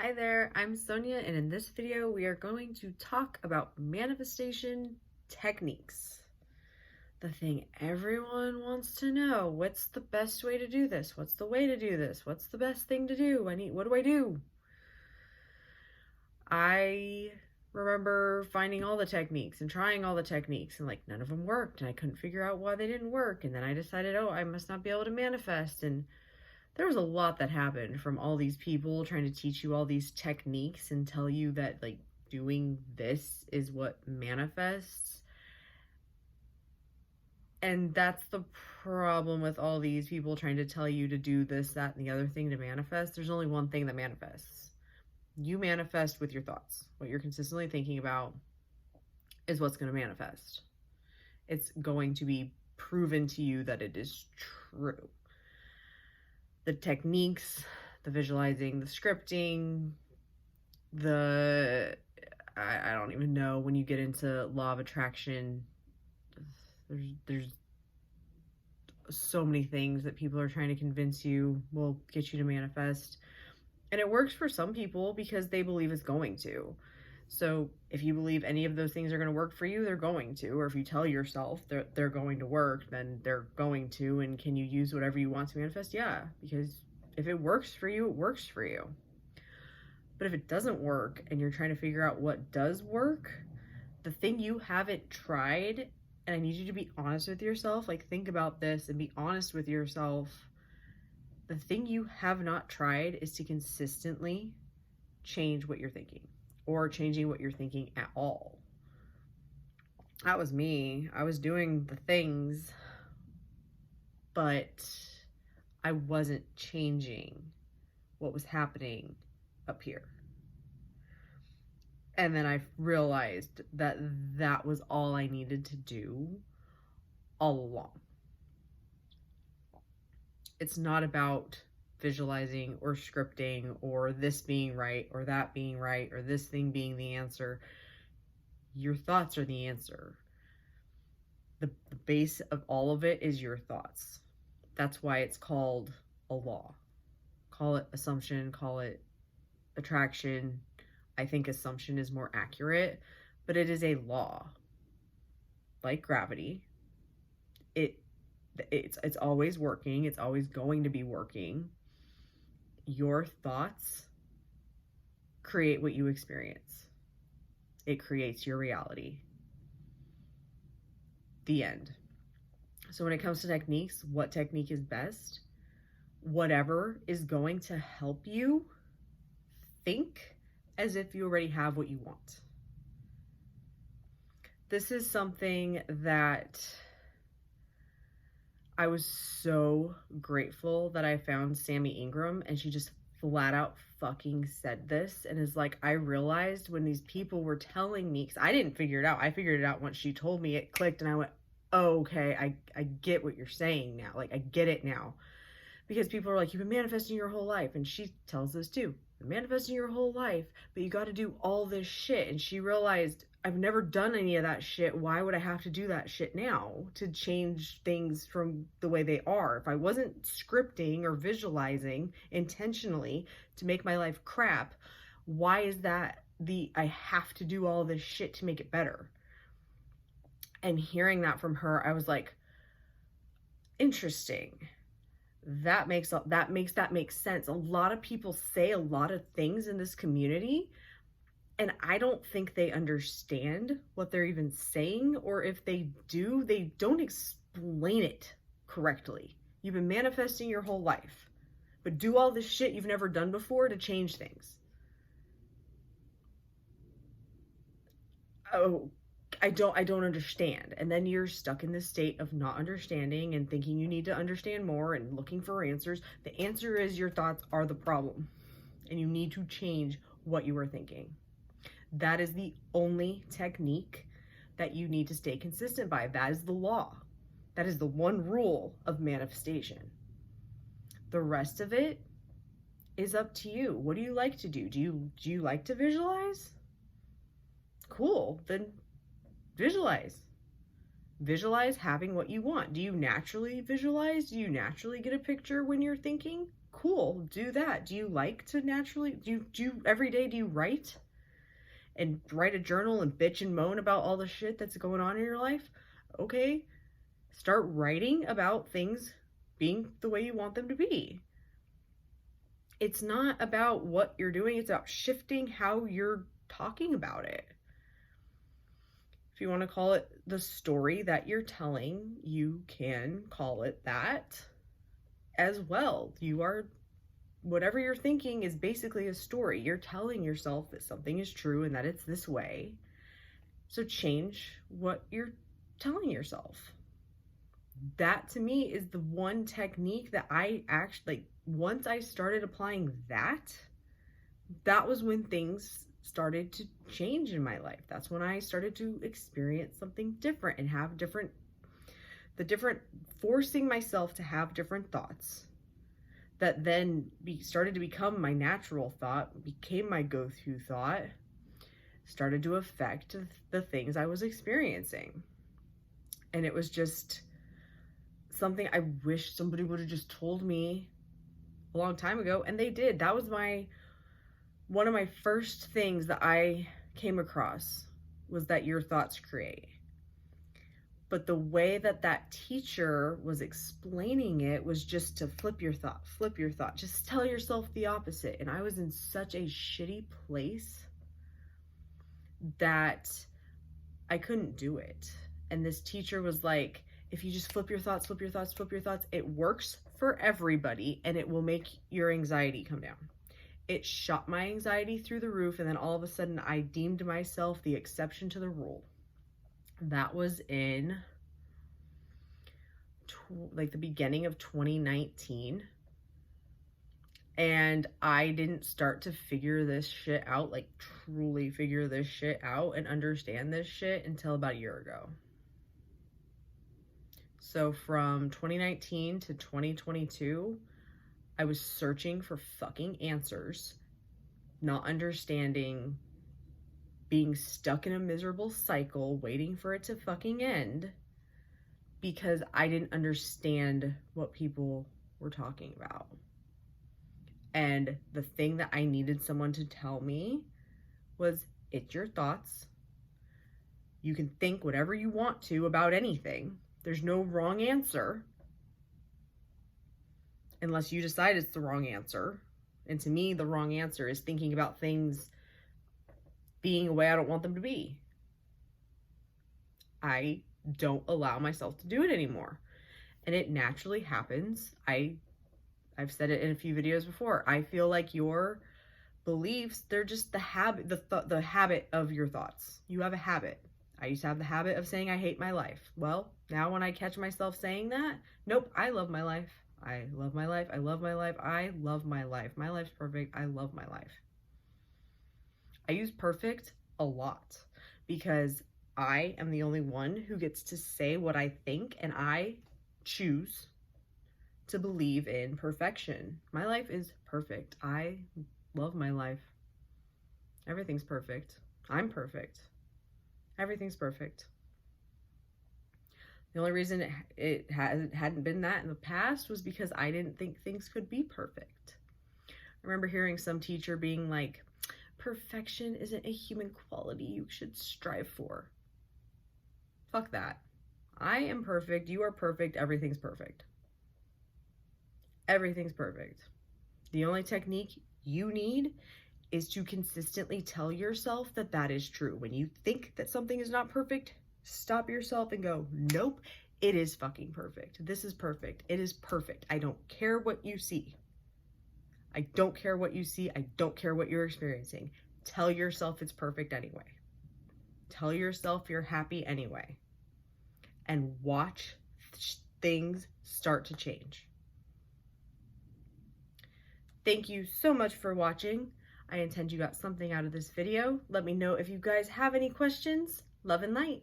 Hi there, I'm Sonia, and in this video we are going to talk about manifestation techniques. The thing everyone wants to know. What's the best way to do this? What's the way to do this? What's the best thing to do? What do I do? I remember finding all the techniques and trying all the techniques, and like none of them worked, and I couldn't figure out why they didn't work. And then I decided, oh, I must not be able to manifest. And there was a lot that happened from all these people trying to teach you all these techniques and tell you that like doing this is what manifests. And that's the problem with all these people trying to tell you to do this, that, and the other thing to manifest. There's only one thing that manifests. You manifest with your thoughts. What you're consistently thinking about is what's going to manifest. It's going to be proven to you that it is true. The techniques, the visualizing, the scripting, I don't even know, when you get into law of attraction, there's so many things that people are trying to convince you will get you to manifest. And it works for some people because they believe it's going to. So if you believe any of those things are going to work for you, they're going to. Or if you tell yourself they're going to work, then they're going to. And can you use whatever you want to manifest? Yeah, because if it works for you, it works for you. But if it doesn't work and you're trying to figure out what does work, the thing you haven't tried, and I need you to be honest with yourself, like think about this and be honest with yourself. The thing you have not tried is to consistently change what you're thinking, or changing what you're thinking at all. That was me. I was doing the things, but I wasn't changing what was happening up here. And then I realized that that was all I needed to do all along. It's not about visualizing or scripting or this being right or that being right or this thing being the answer. Your thoughts are the answer. The base of all of it is your thoughts. That's why it's called a law. Call it assumption, call it attraction. I think assumption is more accurate, but it is a law. Like gravity. It's always working. It's always going to be working. Your thoughts create what you experience. It creates your reality. The end. So when it comes to techniques, what technique is best? Whatever is going to help you think as if you already have what you want. This is something that I was so grateful that I found Sammy Ingram, and she just flat out fucking said this, and is like, I realized when these people were telling me, because I didn't figure it out. I figured it out once she told me. It clicked, and I went, oh, okay, I get what you're saying now. Like, I get it now. Because people are like, you've been manifesting your whole life. And she tells us too, you've been manifesting your whole life, but you got to do all this shit. And she realized, I've never done any of that shit. Why would I have to do that shit now to change things from the way they are? If I wasn't scripting or visualizing intentionally to make my life crap, why is that I have to do all this shit to make it better? And hearing that from her, I was like, interesting. That makes sense. A lot of people say a lot of things in this community, and I don't think they understand what they're even saying, or if they do, they don't explain it correctly. You've been manifesting your whole life, but do all this shit you've never done before to change things. Oh, I don't understand. And then you're stuck in this state of not understanding and thinking you need to understand more and looking for answers. The answer is your thoughts are the problem, and you need to change what you are thinking. That is the only technique that you need to stay consistent by. That is the law. That is the one rule of manifestation. The rest of it is up to you. What do you like to do? Do you like to visualize? Cool. Then visualize. Visualize having what you want. Do you naturally visualize? Do you naturally get a picture when you're thinking? Cool, do that. Do you like to naturally, do you every day, do you write? And write a journal and bitch and moan about all the shit that's going on in your life? Okay, start writing about things being the way you want them to be. It's not about what you're doing, it's about shifting how you're talking about it. If you want to call it the story that you're telling, you can call it that as well. Whatever you're thinking is basically a story. You're telling yourself that something is true and that it's this way. So change what you're telling yourself. That to me is the one technique that I actually, once I started applying that was when things started to change in my life. That's when I started to experience something different and have forcing myself to have different thoughts that then started to become my natural thought, became my go-to thought, started to affect the things I was experiencing. And it was just something I wish somebody would have just told me a long time ago, and they did. That was one of my first things that I came across, was that your thoughts create. But the way that teacher was explaining it was just to flip your thought, just tell yourself the opposite. And I was in such a shitty place that I couldn't do it. And this teacher was like, if you just flip your thoughts, it works for everybody and it will make your anxiety come down. It shot my anxiety through the roof, and then all of a sudden I deemed myself the exception to the rule. That was in like the beginning of 2019. And I didn't start to figure this shit out, like truly figure this shit out and understand this shit until about a year ago. So from 2019 to 2022, I was searching for fucking answers, not understanding, being stuck in a miserable cycle, waiting for it to fucking end, because I didn't understand what people were talking about. And the thing that I needed someone to tell me was, it's your thoughts. You can think whatever you want to about anything. There's no wrong answer. Unless you decide it's the wrong answer. And to me, the wrong answer is thinking about things being a way I don't want them to be. I don't allow myself to do it anymore. And it naturally happens. I've said it in a few videos before. I feel like your beliefs, they're just the habit, the habit of your thoughts. You have a habit. I used to have the habit of saying I hate my life. Well, now when I catch myself saying that, nope, I love my life. I love my life. I love my life. I love my life. My life's perfect. I love my life. I use perfect a lot because I am the only one who gets to say what I think, and I choose to believe in perfection. My life is perfect. I love my life. Everything's perfect. I'm perfect. Everything's perfect. The only reason it hadn't been that in the past was because I didn't think things could be perfect. I remember hearing some teacher being like, perfection isn't a human quality you should strive for. Fuck that. I am perfect. You are perfect. Everything's perfect. Everything's perfect. The only technique you need is to consistently tell yourself that that is true. When you think that something is not perfect, stop yourself and go, nope, it is fucking perfect. This is perfect. It is perfect. I don't care what you see. I don't care what you see. I don't care what you're experiencing. Tell yourself it's perfect anyway. Tell yourself you're happy anyway. And watch things start to change. Thank you so much for watching. I intend you got something out of this video. Let me know if you guys have any questions. Love and light.